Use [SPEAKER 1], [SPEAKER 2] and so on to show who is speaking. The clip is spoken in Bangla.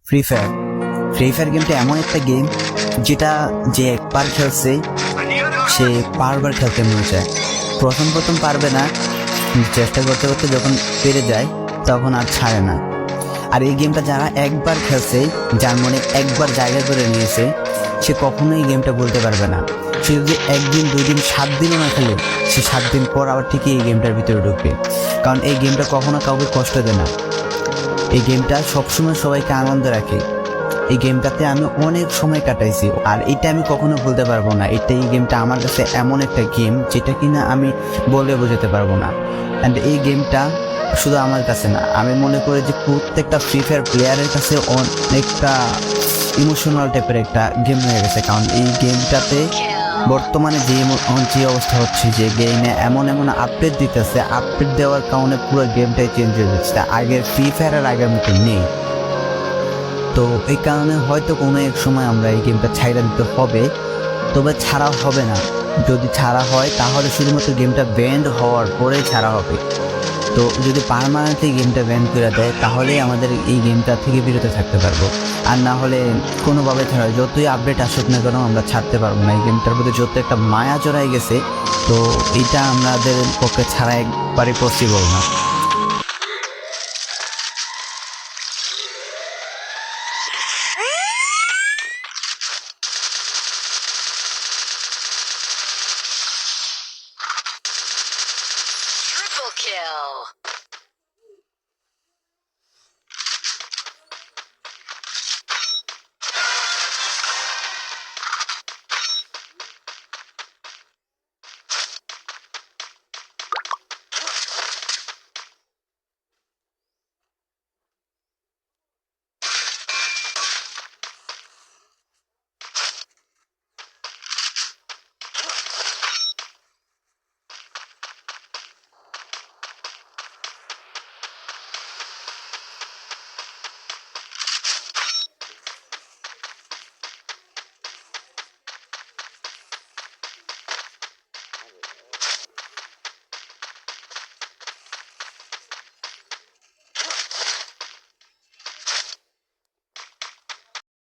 [SPEAKER 1] ফ্রি ফায়ার গেমটা এমন একটা গেম যেটা যে একবার খেলছে সে বারবার খেলতে মনে চায়। প্রথম পারবে না, চেষ্টা করতে করতে যখন পেরে যায় তখন আর ছাড়ে না। আর এই গেমটা যারা একবার খেলছে, যার মনে একবার জায়গা করে নিয়েছে, সে কখনোই গেমটা বলতে পারবে না। সে যদি একদিন 2 দিন 7 দিনও না খেলে, সে 7 দিন পর আবার ঠিকই এই গেমটার ভিতরে ঢুকবে। কারণ এই গেমটা কখনো কাউকে কষ্ট দেয় না। এই গেমটা সবসময় সবাইকে আনন্দ রাখে। এই গেমটাতে আমি অনেক সময় কাটাইছি, আর এটা আমি কখনো ভুলতে পারবো না। এই গেমটা আমার কাছে এমন একটা গেম যেটা কিনা আমি বলে বোঝাতে পারবো না। অ্যান্ড এই গেমটা শুধু আমার কাছে না, আমি মনে করি যে প্রত্যেকটা ফ্রি ফায়ার প্লেয়ারের কাছে অনেকটা ইমোশনাল টাইপের একটা গেম হয়ে গেছে। কারণ এই গেমটাতে বর্তমানে যে অবস্থা হচ্ছে, যে গেমে এমন আপডেট দিতেছে, আপডেট দেওয়ার কারণে পুরো গেমটাই চেঞ্জ হয়ে যাচ্ছে। আগের ফ্রি ফায়ারের আগের মতো নেই। তো এই কারণে হয়তো কোনো এক সময় আমরা এই গেমটা ছাইড়া দিতে হবে, তবে ছাড়া হবে না। যদি ছাড়া হয় তাহলে শুধুমাত্র গেমটা ব্যান্ড হওয়ার পরে ছাড়া হবে। তো যদি পার্মানেন্টলি গেমটা ব্যান করে দেয় তাহলেই আমাদের এই গেমটা থেকে বিরত থাকতে পারবো। আর না হলে কোনোভাবে ছাড়া, যতই আপডেট আসুক না কেন আমরা ছাড়তে পারবো না। এই গেমটার প্রতি যত একটা মায়া জড়াই গেছে, তো এটা আমাদের পক্ষে ছাড়া একবারে পসিবল না।